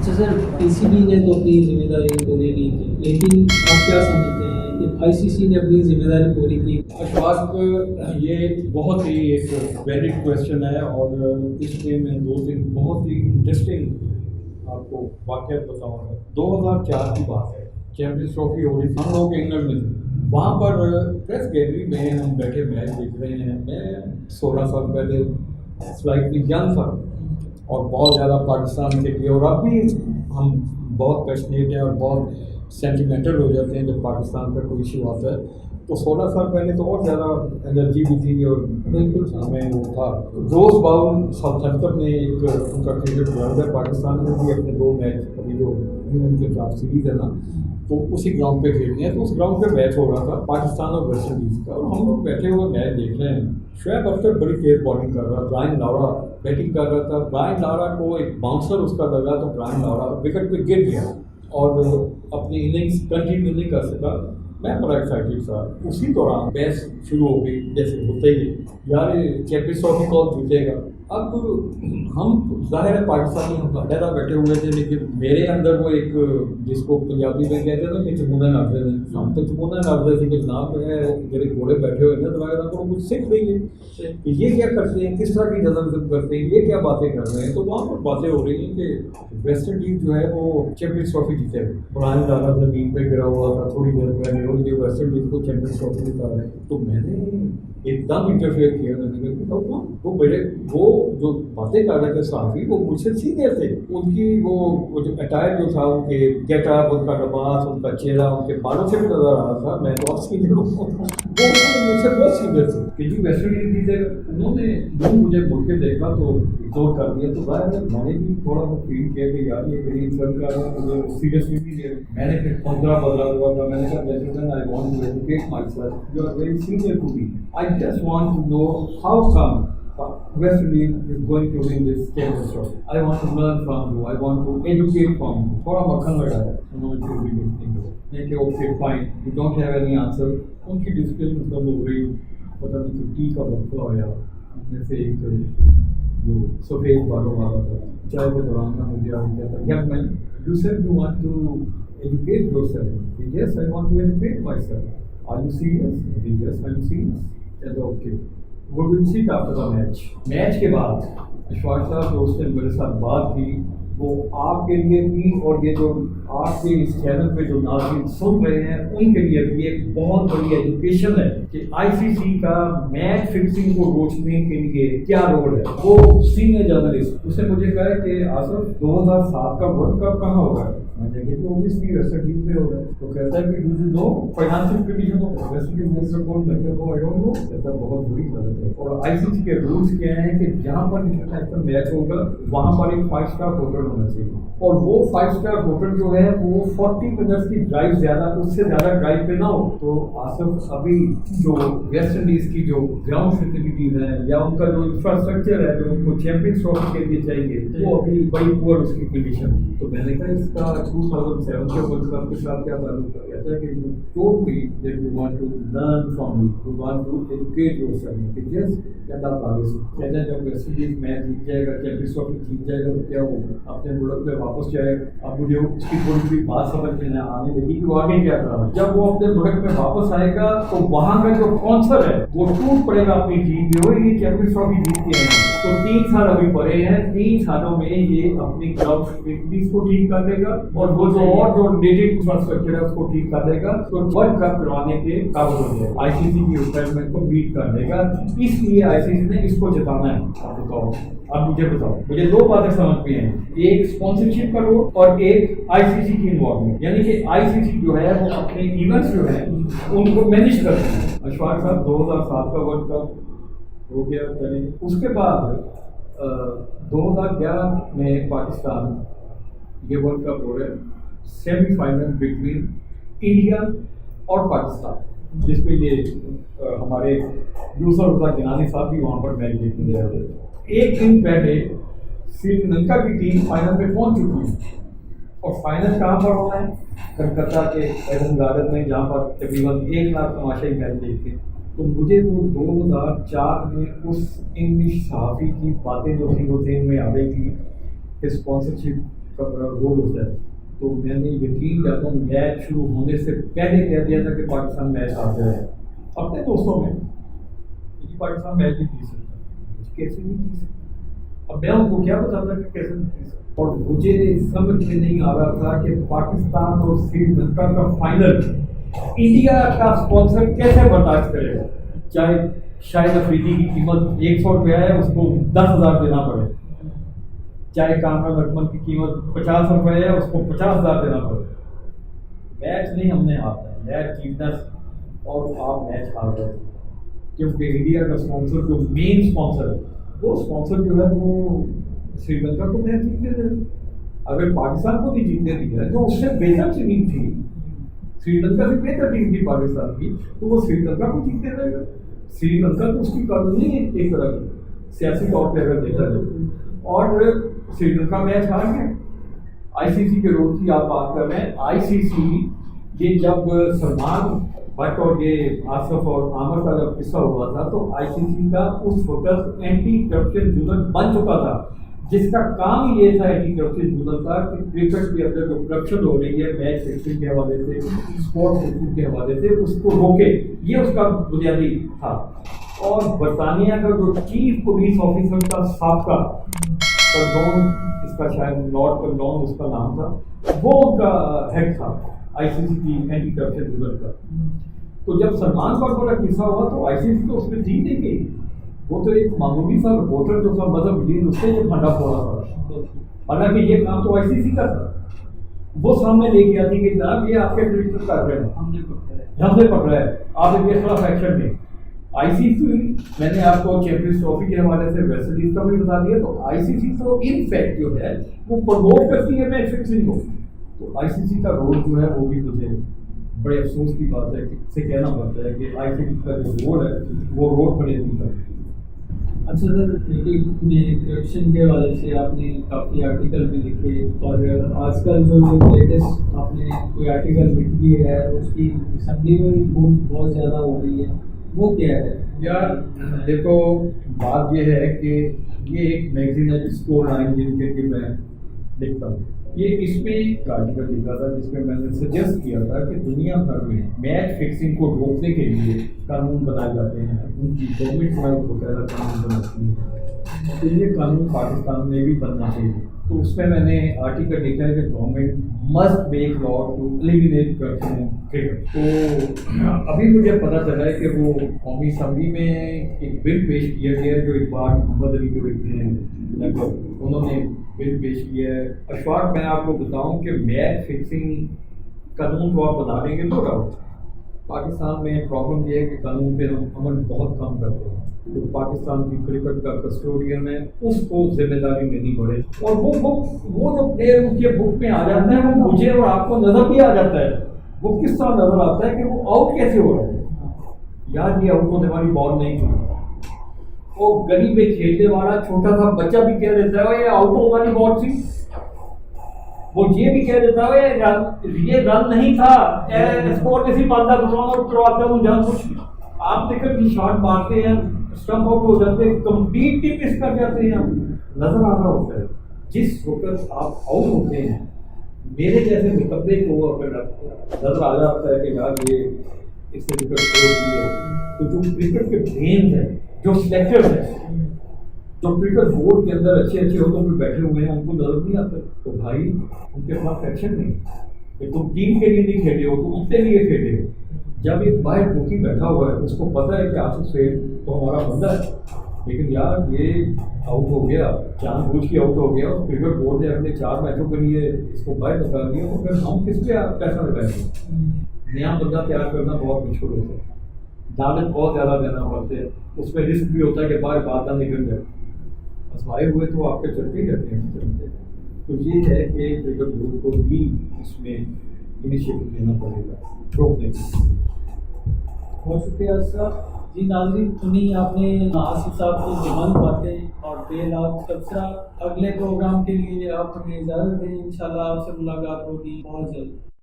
अच्छा sir, PCB ने तो अपनी जिम्मेदारी पूरी नहीं की, लेकिन आप क्या समझते हैं कि आईसीसी ने अपनी जिम्मेदारी पूरी की? अशफाक, ये बहुत ही एक वैलिड क्वेश्चन है और इसमें मैं दो तीन बहुत ही इंटरेस्टिंग आपको वाक़यात बताऊंगा। 2004 की बात है, चैंपियंस ट्रॉफी हो रही थी, हम लोग इंग्लैंड में थे। वहाँ पर प्रेस गैलरी में हम बैठे मैच देख रहे हैं। मैं 16 साल पहले स्लाइटली यंग था और बहुत ज़्यादा पाकिस्तान के लिए, और अब भी हम बहुत पैशनेट हैं और बहुत सेंटिमेंटल हो जाते हैं जब पाकिस्तान का कोई इशू आता है। तो 16 साल पहले तो और ज़्यादा एनर्जी भी थी और बिल्कुल हमें वो था। रोज़ बाउल साउथहैम्पटन में एक उनका क्रिकेट ग्राउंड है, पाकिस्तान में भी अपने 2 मैच अभी जो इंग्लैंड के खिलाफ सीरीज है ना, तो उसी ग्राउंड पे खेलने हैं। तो उस ग्राउंड पे मैच हो रहा था पाकिस्तान और वेस्ट इंडीज़ का, और हम लोग बैठे हुए मैच देख रहे हैं। शोएब अख्तर बड़ी तेज बॉलिंग कर रहा, ब्रायन लारा बैटिंग कर रहा था। ब्रायन लारा को एक बाउंसर उसका लगा तो ब्रायन लारा विकेट पे गिर गया और अपनी इनिंग्स कंटिन्यू नहीं कर सका। मैं बड़ा एक्साइटेड था। उसी दौरान बहस शुरू हो गई, जैसे होते ही यार चैंपियंस ट्रॉफी कौन जीतेगा। अब हम जाहिर है पाकिस्तानी हम बाकायदा बैठे हुए थे, लेकिन मेरे अंदर वो एक, जिसको पंजाबी में कहते हैं ना कि चमुना नाचते थे, हम तो चमुना नाचते थे कि जनाब है मेरे घोड़े बैठे हुए हैं तो को कुछ सीख देंगे कि ये क्या करते हैं, किस तरह की जर्नलिज्म करते हैं, ये क्या बातें कर रहे हैं। तो वहाँ पर बातें हो रही हैं कि वेस्ट इंडीज जो है वो चैंपियंस ट्रॉफी जीतेगा। ब्रायन लारा ज़मीन पे गिरा हुआ था थोड़ी देर पहले और ये वेस्ट इंडीज को चैंपियंस ट्रॉफी जिता रहे। तो मैंने एकदम इंटरफेयर किया, मैंने कहा वो मेरे वो जो बातें कर रहे थे सहाफ़ी, वो मुझसे सीनियर थे। उनकी वो जो अटायर जो था, उनके गेटअप, उनका लिबास, उनका चेहरा, उनके बालों से भी नजर आ रहा था मैं तो अब सीनियर हूँ। वो मुझसे बहुत सीनियर थे कि जी वेस्ट इंडीज जीतेगा। उन्होंने जो मुझे मुड़ के देखा तो इग्नोर कर दिया। तो जाहिर है मैंने भी थोड़ा सा फील किया कि यार ये मेरी इंसल्ट कर रहा है, मुझे सीरियसली नहीं लिया। मैंने फिर 15 बदला हुआ था। मैंने कहा gentleman, I want to educate myself, you are very senior to me, I just want to know how come West Indies is going to win this championship. I want to learn from you. I want to educate from you. थोड़ा मक्खन लगाया उन्होंने फिर भी नहीं कि okay fine, you don't have any answer. उनकी display मतलब हो गई, पता नहीं कि टी का वक्फा होया। उनमें से एक जो सफ़ेद बालों वाला था, चाय के दौरान ना मुझे आ गया था, young man you said you want to educate yourself. Yes, I want to educate my self. Are you serious? Yes, I am serious. Okay, we will see after the match. Match के बाद अशफाक साहब जो उसने मेरे साथ बात की, वो आपके लिए भी और ये जो आपके इस चैनल पे जो नाज़रीन सुन रहे हैं उनके लिए भी एक बहुत बड़ी एजुकेशन है कि आईसीसी का मैच फिक्सिंग को रोकने के लिए क्या रोल है। वो सीनियर जर्नलिस्ट उसने मुझे कहा कि आसिफ 2007 का वर्ल्ड कप कहाँ होगा। मैंने कहा कि ऑब्वियसली वेस्ट इंडीज में होगा। तो कहता है कि do you know financial condition of West Indies minister कौन कहते हो, आई डोंट नो। कहता बहुत बुरी गलत है। और आईसीसी के रूल्स क्या हैं कि जहाँ पर इंटरनेशनल मैच होगा वहाँ पर एक 5 स्टार होटल होना चाहिए, और वो 5 स्टार होटल जो है वो 40 मिनट्स की ड्राइव ज़्यादा, उससे ज़्यादा ड्राइव पे ना हो। तो आसिफ अभी जो वेस्ट इंडीज़ की जो ग्राउंड फैसिलिटीज़ हैं या उनका जो इंफ्रास्ट्रक्चर है जो उनको चैंपियंस ट्रॉफी के लिए चाहिए, वो अभी बड़ी पुअर उसकी कंडीशन। तो मैंने कहा इसका 2007 के वर्ल्ड कप के साथ क्या ताल्लुक है। कहता है कि you told me that you want to learn from me, you want to educate yourself. Yes, कहता आगे से कहता है जब वेस्ट इंडीज मैच जीत जाएगा, चैंपियंस ट्रॉफी जीत जाएगा तो क्या होगा, अपने मुल्क में वापस जाएगा। अब मुझे उसकी थोड़ी सी बात समझ में आने लगी कि वो आगे क्या कर रहा है। जब वो अपने मुल्क में वापस आएगा तो वहाँ का जो स्पॉन्सर है वो टूट पड़ेगा अपनी टीम में। वही ये चैंपियंस ट्रॉफी जीत के हैं तो 3 साल अभी पड़े हैं, 3 सालों में ये अपनी ग्राउंड फैसिलिटीज को ठीक कर देगा और वो जो नेटिव इंफ्रास्ट्रक्चर है उसको ठीक कर देगा। तो वर्ल्ड कप करवाने के काबिल हो जाएगा, आईसीसी की रिक्वायरमेंट को मीट कर देगा। इसलिए आईसीसी ने इसको जिताना है। आप बताओ, अब मुझे बताओ, मुझे 2 बातें समझ में हैं, एक स्पॉन्सरशिप का रोल और एक आईसीसी की इन्वॉल्वमेंट। यानी कि आईसीसी जो है वो अपने इवेंट्स जो है उनको मैनेज करते हैं। अशफाक साहब 2007 का वर्ल्ड कप हो गया, चलिए उसके बाद 2011 में पाकिस्तान ये वर्ल्ड कप हो रहा है, सेमीफाइनल बिटवीन इंडिया और पाकिस्तान, जिसमें ये हमारे यूसुफ रज़ा गिलानी साहब भी वहाँ पर मैच देखने गए थे। एक दिन पहले श्रीलंका की टीम फाइनल में पहुँच चुकी है और फाइनल कहाँ पर होना है, कलकत्ता के एडन गार्डन में, जहाँ पर तकरीबन 1 लाख तमाशाई मैच देखते हैं। तो मुझे वो 2004 में उस इंग्लिश सहाफ़ी की बातें जो थी वो थे में आ गई थी कि स्पॉन्सरशिप کا بڑا رول ہوتا ہے. تو میں نے یقین کرتا ہوں میچ شروع ہونے سے پہلے کہہ دیا تھا کہ پاکستان میچ آ جائے اپنے دوستوں میں کہ پاکستان میچ نہیں جیت سکتا. کیسے نہیں جیت سکتا؟ اب میں ان کو کیا بتاتا کہ کیسے نہیں جیت سکتا. اور مجھے سمجھ میں نہیں آ رہا تھا کہ پاکستان اور سری لنکا کا فائنل انڈیا کا اسپانسر کیسے برداشت کرے گا. چاہے شاہد افریدی کی قیمت 100 روپیہ ہے اس کو 10,000 دینا پڑے, چاہے کامران اکمل کی قیمت 50 روپے ہے اس کو 50,000 دینا پڑے. میچ نہیں ہم نے ہارنا ہے, میچ جیتنا. اور آپ میچ ہار گئے کیونکہ انڈیا کا اسپانسر جو مین اسپانسر ہے وہ اسپانسر جو ہے وہ سری لنکا کو میچ جیتنے دے. اگر پاکستان کو نہیں جیتنے دیا جو اس سے بہتر ٹیم تھی, سری لنکا سے بہتر ٹیم تھی پاکستان کی, تو وہ سری لنکا کو جیتنے دے گا. سری لنکا تو اس کی قانون نہیں ہے ایک طرح کی سیاسی طور پہ اگر دیکھا جائے. اور سری لنکا میچ ہار گیا. آئی سی سی کے رول کی آپ بات کر رہے ہیں. آئی سی سی یہ جب سلمان بٹ اور یہ آصف اور عامر کا جب قصہ ہوا تھا تو آئی سی سی کا اس وقت اینٹی کرپشن جونل بن چکا تھا, جس کا کام یہ تھا اینٹی کرپشن جونل کا کہ کرکٹ کے اندر جو کرپشن ہو رہی ہے میچ فکسنگ کے حوالے سے, اسپورٹ فکسنگ کے حوالے سے, اس کو روکے. یہ اس کا بنیادی تھا. اور برطانیہ کا جو چیف پولیس آفیسر کا سابقہ کرڈون, اس کا شاید لارڈ کرڈون اس کا نام تھا, وہ ان کا ہیڈ تھا آئی سی سی کی اینٹی کرپشن جونل کا. تو جب سلمان پر بڑا قصہ ہوا تو آئی سی سی تو اس میں تھی نہیں گئی. وہ تو ایک معمولی سا رپورٹر جو تھا مذہب جدید اس سے جو پھنڈا پھوڑا تھا, حالانکہ یہ کام تو آئی سی سی کا تھا. وہ سامنے لے کے آتی کہ جناب یہ آپ کے ٹویٹر کر رہے ہیں, ہم نے پکڑا ہے, آپ ان کے خلاف ایکشن لیں. آئی سی سی میں نے آپ کو چیمپئنز ٹرافی کے حوالے سے ویسٹ انڈیز کا بھی بتا دیا. تو آئی سی سی تو ان فیکٹ جو ہے وہ پروموٹ کرتی ہے میچ فکسنگ کو. تو آئی سی سی کا رول جو ہے وہ بھی مجھے بڑے افسوس کی بات ہے کہ سے کہنا پڑتا ہے کہ آئی سی سی کا جو رول ہے وہ رول بڑے نہیں کرتا. اچھا سر, کرکٹ میں کرپشن کے حوالے سے آپ نے کافی آرٹیکل بھی لکھے, اور آج کل جو لیٹسٹ آپ نے کوئی آرٹیکل لکھ دی ہے اس کی اسمبلی میں بہت زیادہ ہو رہی ہے, وہ کیا ہے؟ یار دیکھو بات یہ ہے کہ یہ ایک میگزین ہے اسکور 9 جن کے لیے میں لکھتا ہوں. یہ اس میں ایک آرٹیکل لکھا تھا جس میں نے سجیسٹ کیا تھا کہ دنیا بھر میں میچ فکسنگ کو روکنے کے لیے قانون بنائے جاتے ہیں, ان کی گورنمنٹ وغیرہ قانون بناتی ہے, تو یہ قانون پاکستان میں بھی بننا چاہیے. تو اس میں نے آرٹیکل لکھا ہے کہ government must make law to eliminate corruption in cricket. تو ابھی مجھے پتہ چلا ہے کہ وہ قومی اسمبلی میں ایک بل پیش کیا گیا ہے جو اقبال محمد علی جو ہیں انہوں نے بل پیش کیا ہے. اشفاق میں آپ کو بتاؤں کہ میچ فکسنگ قانون کو آپ بنا دیں گے تو ڈاؤٹ. پاکستان میں پرابلم یہ ہے کہ قانون پہ ہم عمل بہت کم کرتے ہیں. جو پاکستان کی کرکٹ کا کسٹوڈین ہے اس کو ذمہ داری لینی پڑے, اور وہ جو پلیئر ان کے بک میں آ جاتا ہے وہ مجھے اور آپ کو نظر بھی آ جاتا ہے. وہ کس طرح نظر آتا ہے کہ وہ آؤٹ کیسے ہو رہا ہے. یار یہ آؤٹ ہونے والی بال نہیں تھی. وہ گلی میں کھیلنے والا چھوٹا سا بچہ بھی کہہ دیتا ہے یہ آؤٹ ہونے والی بال تھی. وہ یہ بھی کہہ دیتا ہے یہ رن نہیں تھا, اسکور نہیں مانتا دوسروں کرواتا ہوں جان کچھ. آپ دیکھیں کہ شاٹ مارتے ہیں اسٹمپ آؤٹ ہو جاتے ہیں, کمپلیٹلی مس کر جاتے ہیں, نظر آ رہا ہوتا ہے. جس وقت آپ آؤٹ ہوتے ہیں میرے جیسے مقدمے کو اگر نظر آ جاتا ہے کہ یار یہ اس سے وکٹ چھوڑ دیے, تو جو کرکٹ کے برینز ہیں, جو سلیکٹرز ہیں, جو کرکٹ بورڈ کے اندر اچھے عہدوں پہ بیٹھے ہوئے ہیں, ان کو نظر نہیں آتا. تو بھائی ان کے پاس ایکشن نہیں کہ تم ٹیم کے لیے نہیں کھیلے ہو, تم اپنے لیے کھیلے ہو. جب ایک باہر بوکی بیٹھا ہوا ہے اس کو پتا ہے کہ آصف سعید تو ہمارا بندہ ہے, لیکن یار یہ آؤٹ ہو گیا, جان بوجھ کے آؤٹ ہو گیا, اور کرکٹ بورڈ نے اپنے 4 میچوں کے لیے اس کو باہر نکال دیا, تو پھر ہم کس پہ پیسہ لگائیں گے؟ نیا بندہ تیار کرنا بہت مشکل ہوتا ہے, ڈالن بہت زیادہ دینا پڑتے ہیں, اس میں رسک بھی ہوتا ہے کہ باہر بات نہ نکل جائے. آزمائے ہوئے تو آپ کے چلتے ہی رہتے ہیں. تو یہ ہے کہ کرکٹ بورڈ کو بھی اس میں انیشیٹو لینا پڑے گا روکنے کے. بہت شکریہ صاحب. جی ناظرین, سنی آپ نے آصف صاحب کی زبان باتیں اور بے لاکھ تبصرہ. اگلے پروگرام کے لیے آپ ہمیں اجازت دیں, انشاءاللہ آپ سے ملاقات ہوگی بہت جلد.